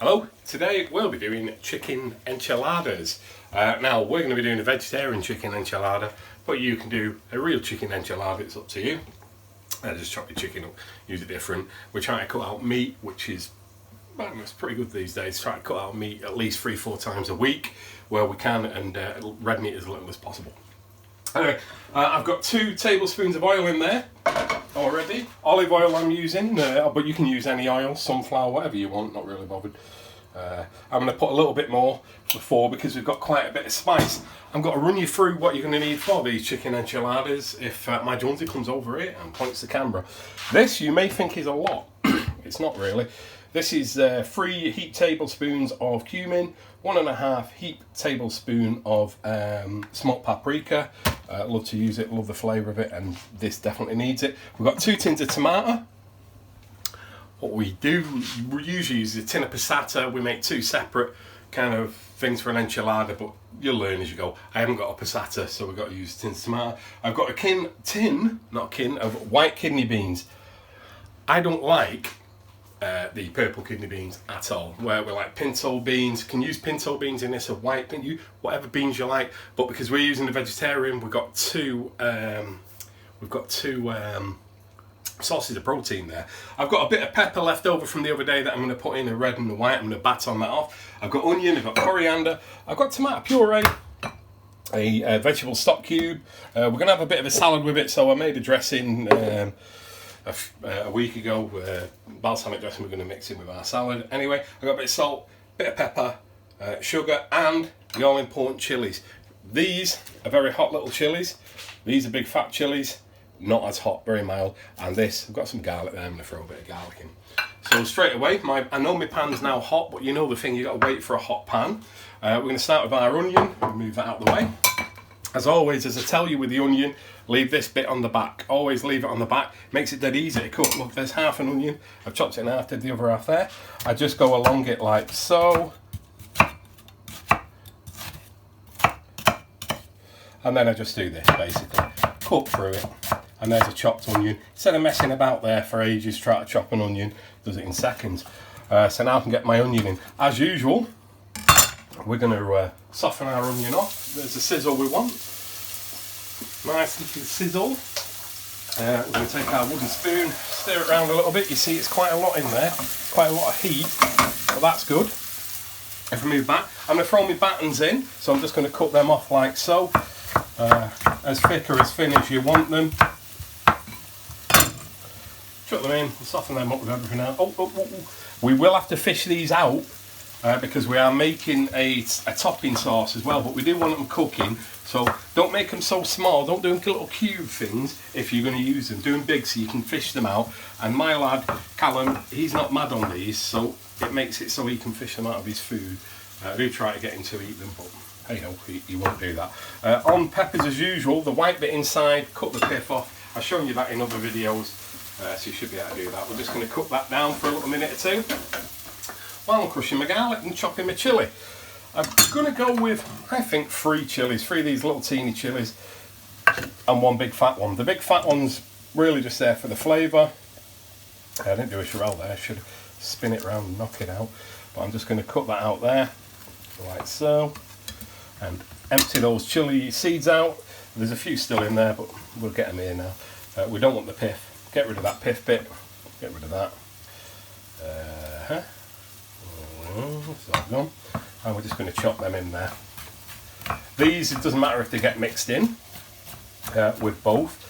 Hello, today we'll be doing chicken enchiladas. Now we're going to be doing a vegetarian chicken enchilada, but you can do a real chicken enchilada, it's up to you. Just chop your chicken up, use it different. We're trying to cut out meat, which is, man, it's pretty good these days. Try to cut out meat at least 3-4 times a week where we can, and red meat as little as possible. Anyway, I've got 2 tablespoons of oil in there already. Olive oil I'm using, but you can use any oil, sunflower, whatever you want, not really bothered. I'm going to put a little bit more before because we've got quite a bit of spice. I'm going to run you through what you're going to need for these chicken enchiladas if my Jonesy comes over here and points the camera. This you may think is a lot. It's not really. This is 3 heaped tablespoons of cumin, 1.5 heaped tablespoon of smoked paprika. Love to use it, love the flavour of it, and this definitely needs it. We've got 2 tins of tomato. What we usually use is a tin of passata. We make 2 separate kind of things for an enchilada, but you'll learn as you go. I haven't got a passata, so we've got to use tins of tomato. I've got a tin of white kidney beans. I don't like the purple kidney beans at all. Where we like pinto beans, can use pinto beans in this, or white bean, whatever beans you like. But because we're using the vegetarian, we've got two sources of protein there. I've got a bit of pepper left over from the other day that I'm going to put in the red and the white. I'm going to baton that off. I've got onion, I've got coriander, I've got tomato puree, a vegetable stock cube. We're going to have a bit of a salad with it, so I made a dressing a week ago, balsamic dressing we're going to mix in with our salad. Anyway, I've got a bit of salt, bit of pepper, sugar, and the all important chilies. These are very hot little chilies. These are big fat chilies, not as hot, very mild. And this, I've got some garlic there, I'm going to throw a bit of garlic in. So straight away, I know my pan's now hot, but you know the thing, you've got to wait for a hot pan. We're going to start with our onion, move that out of the way. As always, as I tell you with the onion, leave this bit on the back. Always leave it on the back. Makes it dead easy to cut. Look, there's half an onion. I've chopped it in half, did the other half there. I just go along it like so. And then I just do this, basically. Cut through it. And there's a chopped onion. Instead of messing about there for ages, try to chop an onion. Does it in seconds. So now I can get my onion in. As usual, we're going to soften our onion off. There's the sizzle we want. Nice little sizzle. We're going to take our wooden spoon, stir it around a little bit. You see it's quite a lot in there, quite a lot of heat, but that's good. If we move back, I'm going to throw my batons in, so I'm just going to cut them off like so. As thick or as thin as you want them. Chuck them in, soften them up with everything else. We will have to fish these out because we are making a topping sauce as well, but we do want them cooking. So don't make them so small, don't do them little cube things if you're going to use them. Do them big so you can fish them out. And my lad, Callum, he's not mad on these, so it makes it so he can fish them out of his food. I do try to get him to eat them, but hey ho, he won't do that. On peppers as usual, the white bit inside, cut the pith off. I've shown you that in other videos, so you should be able to do that. We're just going to cook that down for a little minute or 2 while I'm crushing my garlic and chopping my chilli. I'm going to go with, I think, 3 chilies, 3 of these little teeny chilies, and 1 big fat one. The big fat one's really just there for the flavour. I didn't do a chorale there, I should spin it around and knock it out. But I'm just going to cut that out there, like so, and empty those chilli seeds out. There's a few still in there, but we'll get them here now. We don't want the pith. Get rid of that pith bit, get rid of that. So gone. And we're just going to chop them in there. These, it doesn't matter if they get mixed in with both,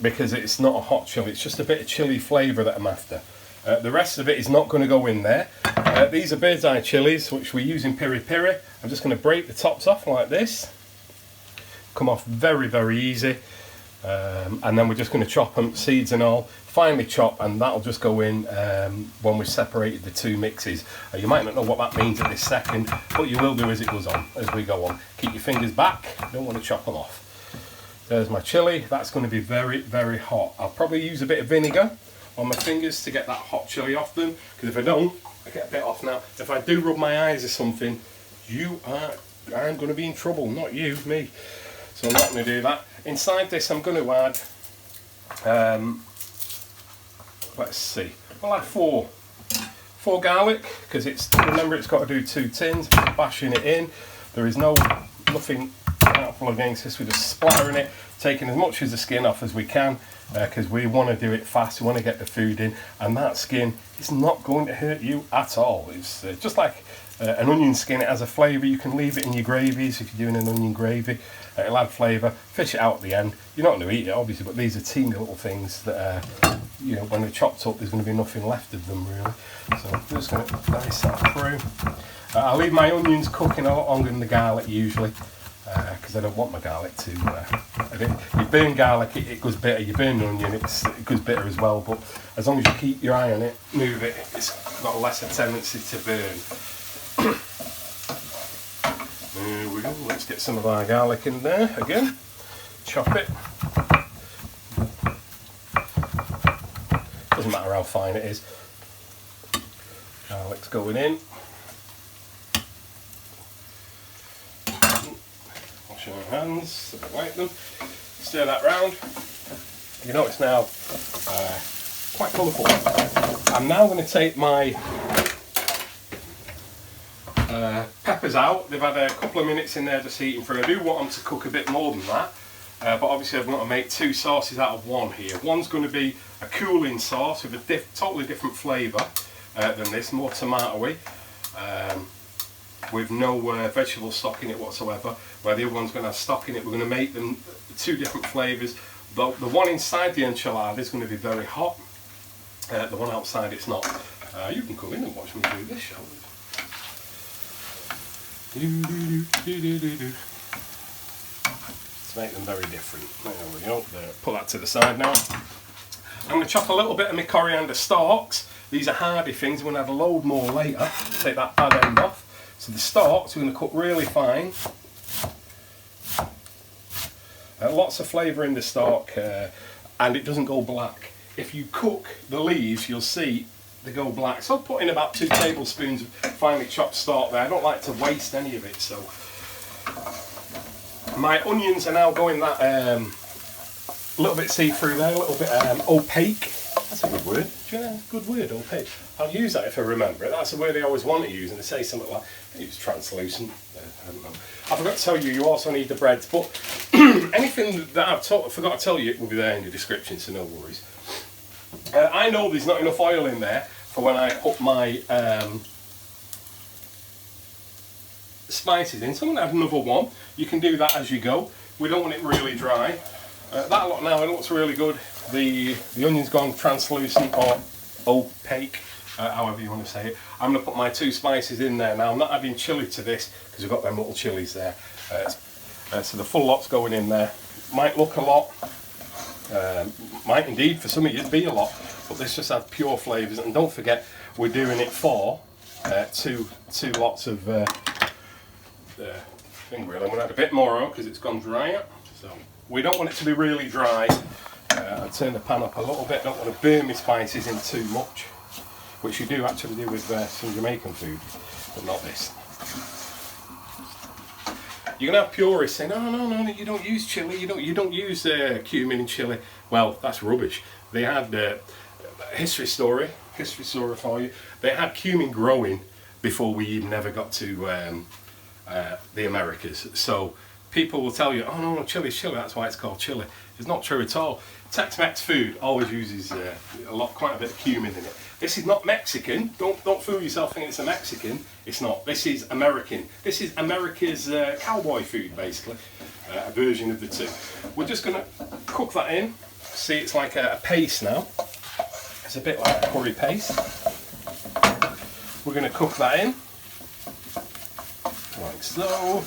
because it's not a hot chili, it's just a bit of chili flavour that I'm after. The rest of it is not going to go in there. These are bird's eye chilies, which we use in piri piri. I'm just going to break the tops off like this. Come off very, very easy. And then we're just going to chop them, seeds and all, finely chop, and that'll just go in when we've separated the 2 mixes. You might not know what that means at this second, but you will do as it goes on, as we go on. Keep your fingers back, don't want to chop them off. There's my chilli. That's going to be very, very hot. I'll probably use a bit of vinegar on my fingers to get that hot chilli off them, because if I don't, I get a bit off now. If I do rub my eyes or something, I'm going to be in trouble, not you, me. So I'm not going to do that. Inside this I'm going to add, let's see, well, I have for garlic, because remember it's got to do 2 tins, bashing it in. There is nothing artful against this. We're just splattering it, taking as much of the skin off as we can, because we want to do it fast, we want to get the food in, and that skin is not going to hurt you at all. It's just like an onion skin. It has a flavour. You can leave it in your gravies if you're doing an onion gravy. It'll add flavour. Fish it out at the end. You're not going to eat it obviously, but these are teeny little things that you know, when they're chopped up, there's going to be nothing left of them really. So I'm just going to dice that through. I leave my onions cooking a lot longer than the garlic usually, because I don't want my garlic to. You burn garlic, it goes bitter. You burn an onion, it goes bitter as well. But as long as you keep your eye on it, move it, it's got a lesser tendency to burn. There we go. Let's get some of our garlic in there again. Chop it. Doesn't matter how fine it is. Garlic's going in. Wash our hands so we wipe them. Stir that round. You know it's now quite colourful. I'm now going to take my peppers out. They've had a couple of minutes in there just heating through. I do want them to cook a bit more than that, but obviously I want to make 2 sauces out of one here. One's going to be a cooling sauce with a totally different flavour than this, more tomatoey, with no vegetable stock in it whatsoever, where the other one's going to have stock in it. We're going to make them 2 different flavours. The one inside the enchilada is going to be very hot, the one outside it's not. You can come in and watch me do this, shall we? Let's make them very different. There we go. Put that to the side now. I'm going to chop a little bit of my coriander stalks. These are hardy things. I'm going to add a load more later. Take that bad end off. So the stalks we're going to cook really fine. Lots of flavour in the stalk, and it doesn't go black. If you cook the leaves, you'll see they go black. So I'll put in about 2 tablespoons of finely chopped stalk there. I don't like to waste any of it. So my onions are now going that a little bit see-through there, a little bit opaque. That's a good word. Do you know, that's a good word, opaque. I'll use that if I remember it. That's a word I always want to use, and they say something like, it's translucent. I don't know. I forgot to tell you, you also need the breads, but anything that I forgot to tell you, it will be there in the description, so no worries. I know there's not enough oil in there for when I put my spices in, so I'm going to add another one. You can do that as you go. We don't want it really dry. That lot now, it looks really good. The onion's gone translucent or opaque, however you want to say it. I'm going to put my 2 spices in there now. I'm not adding chilli to this because we've got them little chilies there. So the full lot's going in there. Might look a lot, might indeed for some of you be a lot, but this just adds pure flavours. And don't forget, we're doing it for two lots of thing really. I'm going to add a bit more on because it's gone drier. So we don't want it to be really dry. I'll turn the pan up a little bit. Don't want to burn my spices in too much, which you do actually do with some Jamaican food, but not this. You're gonna have purists saying, "Oh no, you don't use chili. You don't use cumin in chili." Well, that's rubbish. They had history story for you. They had cumin growing before we even ever got to the Americas. So people will tell you, "Oh no, chili's chili. That's why it's called chili." It's not true at all. Tex-Mex food always uses quite a bit of cumin in it. This is not Mexican. Don't fool yourself thinking it's a Mexican. It's not. This is American. This is America's cowboy food, basically. A version of the two. We're just going to cook that in. See, it's like a paste now. It's a bit like a curry paste. We're going to cook that in. Like so.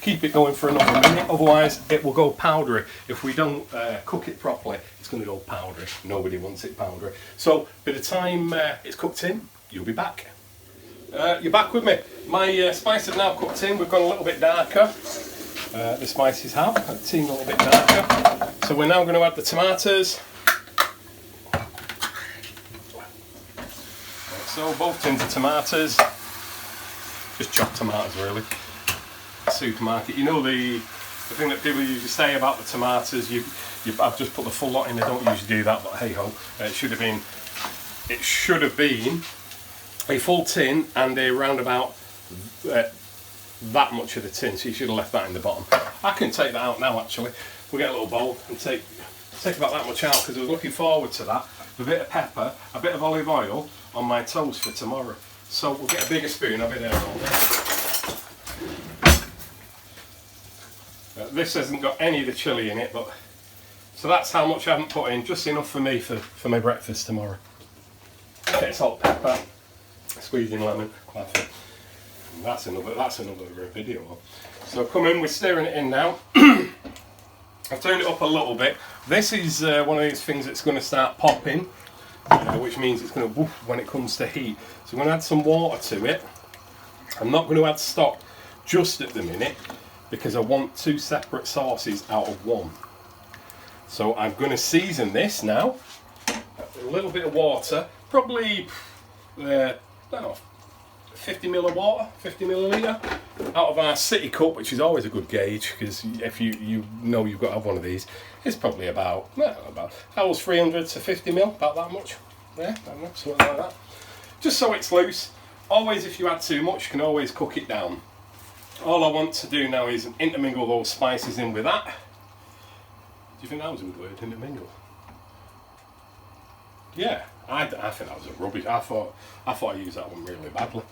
Keep it going for another minute, otherwise it will go powdery. If we don't cook it properly, it's going to go powdery. Nobody wants it powdery. So by the time it's cooked in, you'll be back. You're back with me. My spices have now cooked in. We've gone a little bit darker. The spices have a team a little bit darker. So we're now going to add the tomatoes. So both tins of tomatoes. Just chopped tomatoes really. Supermarket, you know the thing that people usually say about the tomatoes. I've just put the full lot in. I don't usually do that, but hey ho, it should have been a full tin and a roundabout that much of the tin, so you should have left that in the bottom. I can take that out now actually. We'll get a little bowl and take about that much out, because I was looking forward to that. A bit of pepper, a bit of olive oil on my toast for tomorrow. So we'll get a bigger spoon, I'll be there all day. This hasn't got any of the chilli in it, but so that's how much I haven't put in, just enough for me for my breakfast tomorrow. Okay, salt, pepper, squeezing lemon, that's it. That's another video. So come in, we're stirring it in now. I've turned it up a little bit. This is one of these things that's going to start popping, which means it's going to woof when it comes to heat. So I'm going to add some water to it. I'm not going to add stock just at the minute, because I want 2 separate sauces out of one. So I'm going to season this now. A little bit of water, probably, I don't know, 50 ml of water, 50 milliliter, out of our city cup, which is always a good gauge, because if you know you've got to have one of these, it's probably about that was 300 to 50 ml, about that much. Yeah, I don't know, something like that. Just so it's loose. Always, if you add too much, you can always cook it down. All I want to do now is intermingle those spices in with that. Do you think that was a good word, intermingle? Yeah, I think that was a rubbish. I thought I used that one really badly.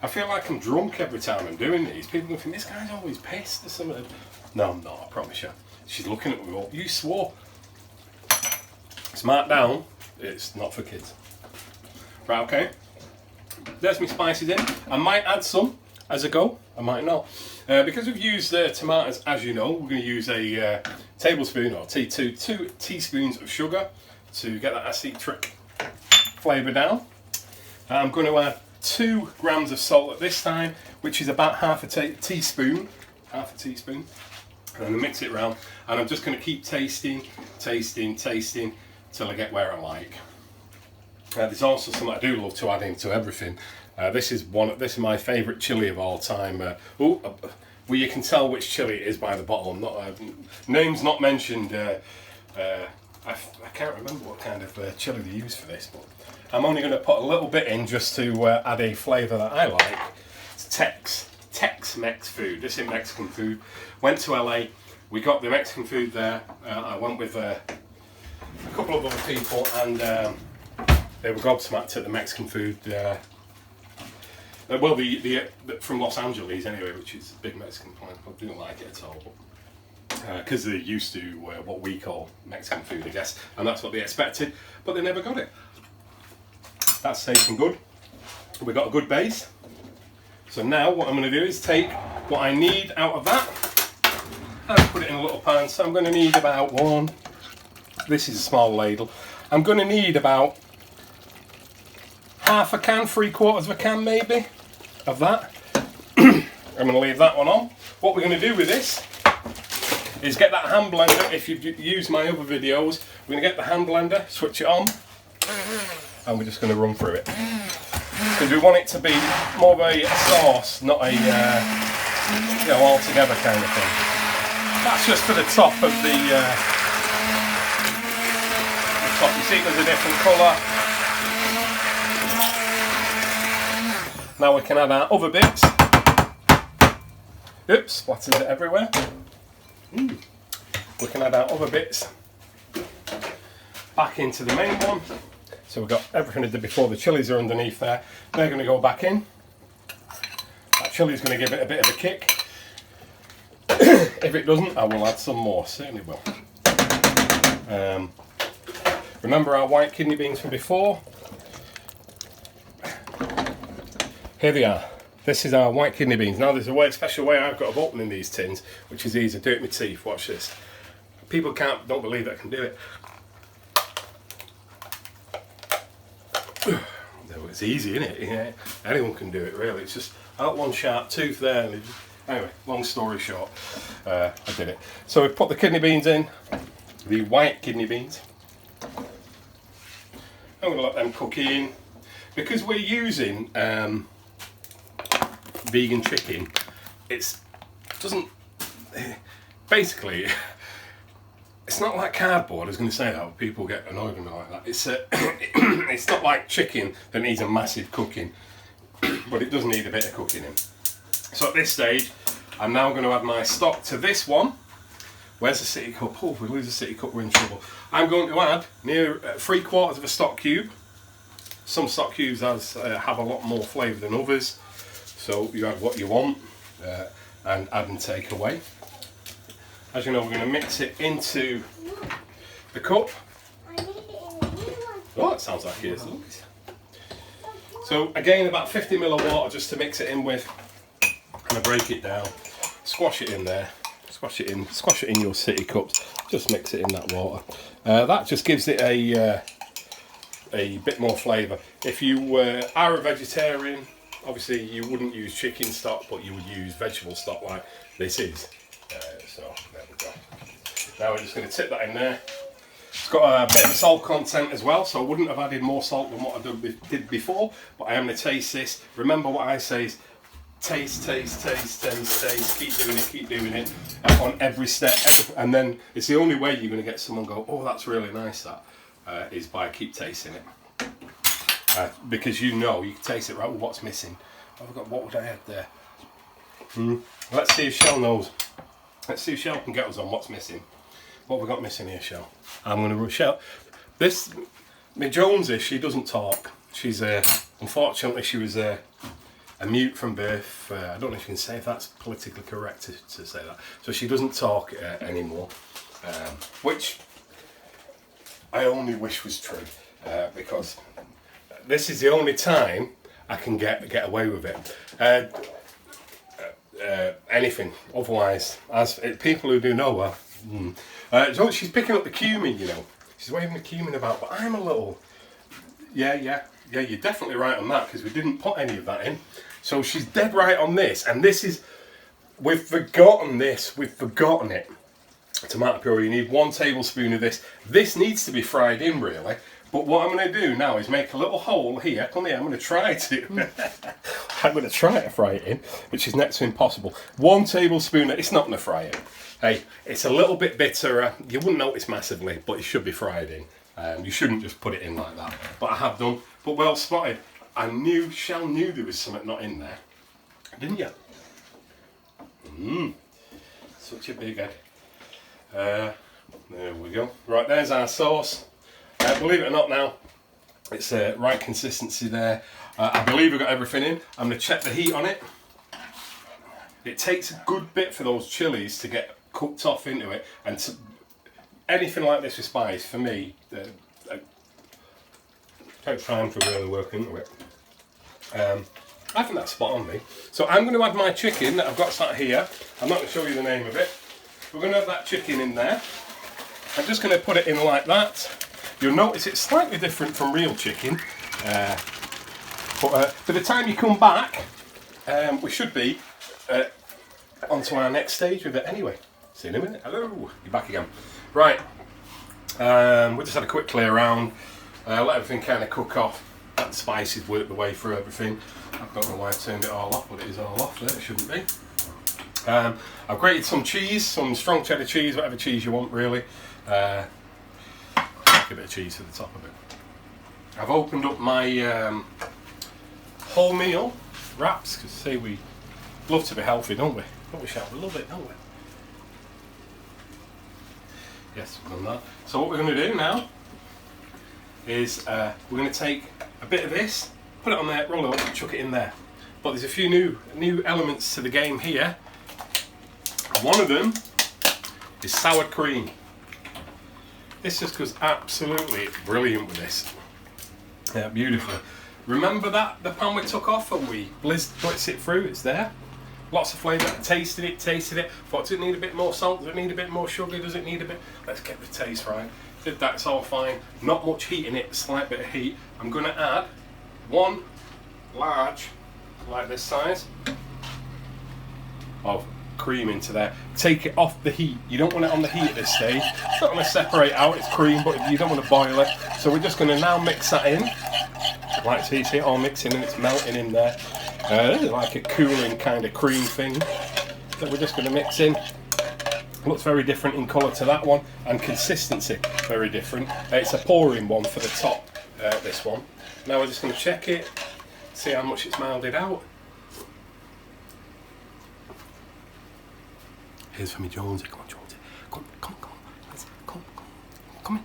I feel like I'm drunk every time I'm doing these. People think this guy's always pissed or something. No, I'm not, I promise you. She's looking at me all. You swore. It's marked down. It's not for kids. Right, okay. There's my spices in. I might add some as I go. I might not. Because we've used tomatoes, as you know, we're going to use a tablespoon or 2 teaspoons of sugar to get that acetic flavour down. I'm going to add 2 grams of salt at this time, which is about half a teaspoon, and then mix it around. And I'm just going to keep tasting till I get where I like. There's also something I do love to add into everything. This is my favourite chilli of all time. Well, you can tell which chilli it is by the bottle. Name's not mentioned. I can't remember what kind of chilli they use for this, but I'm only going to put a little bit in just to add a flavour that I like. It's Tex-Mex food. This is Mexican food. Went to LA. We got the Mexican food there. I went with a couple of other people, and they were gobsmacked at the Mexican food. Well, from Los Angeles anyway, which is a big Mexican place. I didn't like it at all, because they're used to what we call Mexican food, I guess, and that's what they expected, but they never got it. That's safe and good. We've got a good base. So now what I'm going to do is take what I need out of that and put it in a little pan. So I'm going to need about one. This is a small ladle. I'm going to need about half a can, 3/4 of a can maybe, of that. I'm going to leave that one on. What we're going to do with this is get that hand blender. If you've used my other videos, we're going to get the hand blender, switch it on, and we're just going to run through it. Because we want it to be more of a sauce, not a all together kind of thing. That's just for the top of the top. You see there's a different colour. Now we can add our other bits. Oops, splatters it everywhere. We can add our other bits back into the main one. So we've got everything I did before. The chilies are underneath there. They're going to go back in. That chili is going to give it a bit of a kick. If it doesn't, I will add some more. Certainly will. Remember our white kidney beans from before? Here they are. This is our white kidney beans. Now there's a special way I've got of opening these tins, which is easy. I do it with my teeth. Watch this. People don't believe I can do it. It's easy, isn't it? Yeah. Anyone can do it, really. It's just out one sharp tooth there. And anyway, long story short, I did it. So we put the kidney beans in, the white kidney beans. I'm going to let them cook in. Because we're using vegan chicken, basically it's not like cardboard. I was going to say that, but people get annoyed with me like that. It's not like chicken that needs a massive cooking, but it does need a bit of cooking in. So at this stage, I'm now going to add my stock to this one. Where's the city cup? Oh, if we lose the city cup, we're in trouble. I'm going to add near 3/4 of a stock cube. Some stock cubes have a lot more flavour than others, so you add what you want and add and take away. As you know, we're going to mix it into the cup. Oh, it sounds like it is. So again, about 50 ml of water just to mix it in with. And I break it down, squash it in there, squash it in your city cups. Just mix it in that water. That just gives it a bit more flavour. If you are a vegetarian, obviously you wouldn't use chicken stock, but you would use vegetable stock like this is. So there we go. Now we're just going to tip that in there. It's got a bit of salt content as well, so I wouldn't have added more salt than what I did before, but I am going to taste this. Remember what I say is taste, taste, taste, taste, taste, keep doing it on every step. And then it's the only way you're going to get someone go, oh, that's really nice, that is by keep tasting it. Because you know, you can taste it, right? Well, what's missing? What would I add there? Let's see if Shell knows. Let's see if Shell can get us on what's missing. What have we got missing here, Shell? I'm going to rush out. This, my Jonesie, she doesn't talk. She's, unfortunately, she was a mute from birth. I don't know if you can say if that's politically correct to say that. So she doesn't talk anymore, which I only wish was true, because this is the only time I can get away with it. Anything otherwise, as people who do know her, so she's picking up the cumin, you know, she's waving the cumin about, but I'm a little, yeah, you're definitely right on that, because we didn't put any of that in, so she's dead right on this, and this is, we've forgotten it. Tomato puree, you need 1 tablespoon of this. This needs to be fried in, really. But what I'm going to do now is make a little hole here. Come here, I'm going to try to. I'm going to try to fry it in, which is next to impossible. 1 tablespoon, it's not going to fry it. Hey, it's a little bit bitter. You wouldn't notice massively, but it should be fried in. You shouldn't just put it in like that. But I have done. But well spotted. Shell knew there was something not in there. Didn't you? Such a big head. There we go. Right, there's our sauce. Believe it or not now, it's right consistency there. I believe we've got everything in. I'm going to check the heat on it. It takes a good bit for those chilies to get cooked off into it, and anything like this with spice, for me, takes time to really work into it. I think that's spot on, me. So I'm going to add my chicken that I've got sat here. I'm not going to show you the name of it. We're going to have that chicken in there. I'm just going to put it in like that. You'll notice it's slightly different from real chicken. But by the time you come back, we should be onto our next stage with it anyway. See you in a minute. Hello, you're back again. Right, we just had a quick clear around, let everything kind of cook off. Let the spices work the way through everything. I don't know why I turned it all off, but it is all off there, it shouldn't be. I've grated some cheese, some strong cheddar cheese, whatever cheese you want really. A bit of cheese to the top of it. I've opened up my wholemeal wraps, because say we love to be healthy, don't we? Don't we, Shell? We love it, don't we? Yes, we've done that. So what we're going to do now is we're going to take a bit of this, put it on there, roll it up, chuck it in there. But there's a few new elements to the game here. One of them is sour cream. This just goes absolutely brilliant with this. Yeah, beautifully. Remember that, the pan we took off and we blitzed it through, it's there. Lots of flavour, tasted it. Thought, does it need a bit more salt? Does it need a bit more sugar? Does it need a bit? Let's get the taste right. Did that, it's all fine. Not much heat in it, a slight bit of heat. I'm going to add 1 large, like this size, of cream into there. Take it off the heat. You don't want it on the heat at this stage. It's not going to separate out, it's cream, but you don't want to boil it. So we're just going to now mix that in. Like, so you see it all mixing and it's melting in there. This is like a cooling kind of cream thing that we're just going to mix in. Looks very different in colour to that one, and consistency very different. It's a pouring one for the top, this one. Now we're just going to check it, see how much it's milded out. Here's for me, Jonesy. Come on, Jonesy. Come on. Come in.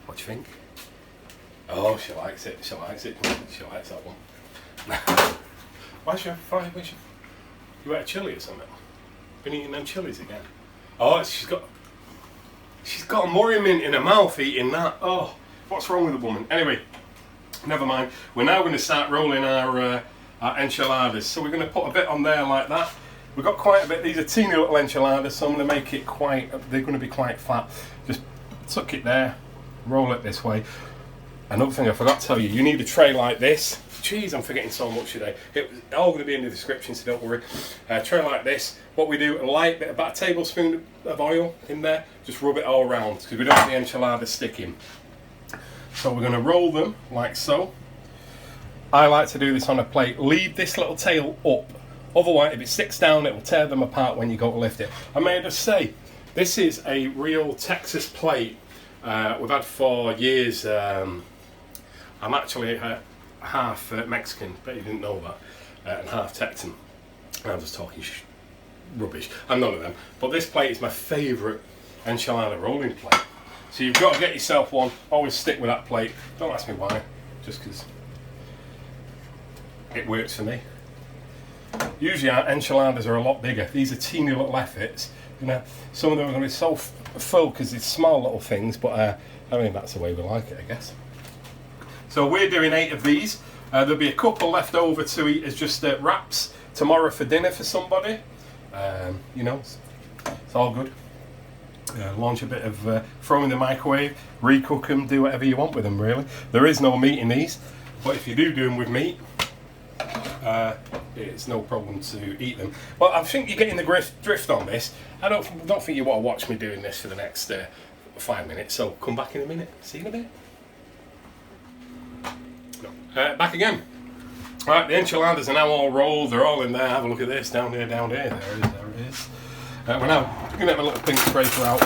What do you think? Oh, she likes it. She likes that one. Where's your you ate a chilli or something? Been eating them chilies again? Oh, she's got a Murray mint in her mouth eating that. Oh, what's wrong with the woman? Anyway, never mind. We're now going to start rolling our enchiladas. So we're going to put a bit on there like that. We've got quite a bit. These are teeny little enchiladas, so I'm going to make it they're going to be quite fat. Just tuck it there, roll it this way. Another thing I forgot to tell you, you need a tray like this. Jeez, I'm forgetting so much today. It's all going to be in the description, so don't worry. A tray like this. What we do, about a tablespoon of oil in there, just rub it all around, because we don't want the enchiladas sticking. So we're going to roll them like so. I like to do this on a plate. Leave this little tail up. Otherwise, if it sticks down, it will tear them apart when you go to lift it. I may just say, this is a real Texas plate we've had for years. I'm actually half Mexican, bet you didn't know that, and half Texan. I'm just talking rubbish. I'm none of them. But this plate is my favourite enchilada rolling plate. So you've got to get yourself one. Always stick with that plate. Don't ask me why, just because it works for me. Usually our enchiladas are a lot bigger. These are teeny little efforts. You know, some of them are going to be so full because it's small little things, but I mean, that's the way we like it, I guess. So we're doing 8 of these. There'll be a couple left over to eat as just wraps tomorrow for dinner for somebody. You know, it's all good. Launch a bit of, throw them in the microwave, recook them, do whatever you want with them really. There is no meat in these, but if you do them with meat, it's no problem to eat them. Well, I think you're getting the drift on this. I don't think you want to watch me doing this for the next 5 minutes, so come back in a minute. See you in a bit. No. Back again. Right, the enchiladas are now all rolled. They're all in there. Have a look at this. Down there. There it is. We're now going to have a little pink scraper out.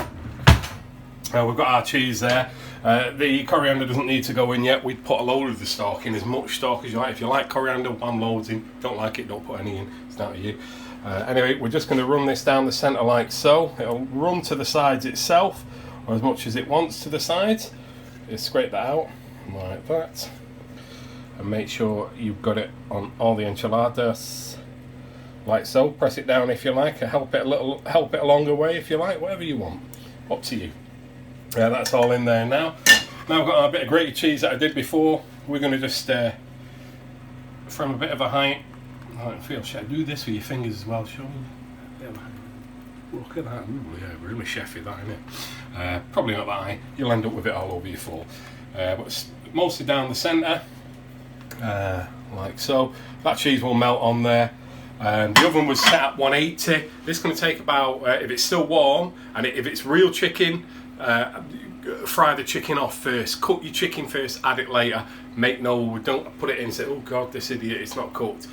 We've got our cheese there. The coriander doesn't need to go in yet. We'd put a load of the stock in, as much stock as you like. If you like coriander, 1 load in. Don't like it, don't put any in. It's down to you. Anyway, we're just going to run this down the centre like so. It'll run to the sides itself, or as much as it wants to the sides. Just scrape that out like that. And make sure you've got it on all the enchiladas. Like so. Press it down if you like. Help it a longer way if you like. Whatever you want. Up to you. That's all in there now. Now I've got our bit of grated cheese that I did before. We're going to just, from a bit of a height, should I do this with your fingers as well, Sean? Look at that. Ooh, yeah, really chefy that, isn't it? Probably not that high. You'll end up with it all over your floor. But it's mostly down the centre, like so. That cheese will melt on there. The oven was set at 180. This is going to take about, if it's still warm, and if it's real chicken, fry the chicken off first. Cook your chicken first, add it later. Don't put it in and say, oh god, this idiot, it's not cooked.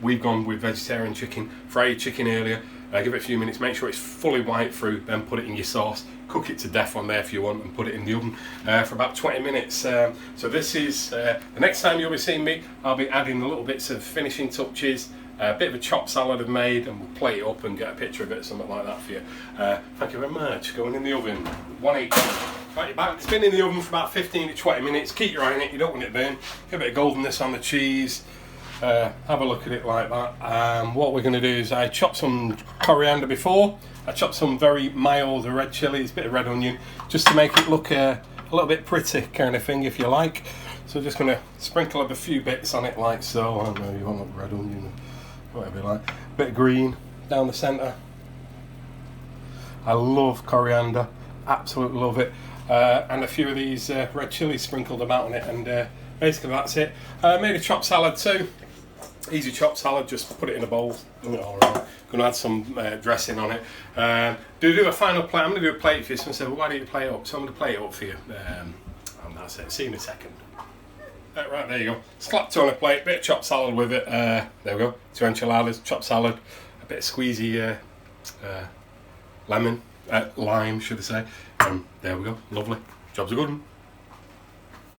We've gone with vegetarian chicken. Fry your chicken earlier, give it a few minutes, make sure it's fully white through, then put it in your sauce. Cook it to death on there if you want, and put it in the oven for about 20 minutes. So this is, the next time you'll be seeing me, I'll be adding the little bits of finishing touches. A bit of a chopped salad I've made, and we'll plate it up and get a picture of it or something like that for you. Thank you very much. Going in the oven, 180. Right, your back. It's been in the oven for about 15 to 20 minutes. Keep your eye on it, you don't want it burn. Get a bit of goldenness on the cheese. Have a look at it like that. What we're going to do is, I chopped some coriander before. I chopped some very mild red chilies, a bit of red onion, just to make it look a little bit pretty kind of thing, if you like. So just going to sprinkle up a few bits on it like so. I don't know, you want red onion, whatever you like. Bit of green down the centre. I love coriander, absolutely love it. And a few of these red chilies, sprinkled them out on it, and basically that's it. Made a chopped salad too. Easy chopped salad, just put it in a bowl. Alright. Gonna add some dressing on it. Do a final plate. I'm gonna do a plate for you. Someone said, well, why don't you plate it up? So I'm gonna plate it up for you. And that's it. See you in a second. Right, there you go. Slapped on a plate, bit of chopped salad with it. There we go. 2 enchiladas, chopped salad, a bit of squeezy lime, should I say. There we go, lovely. Job's a good one.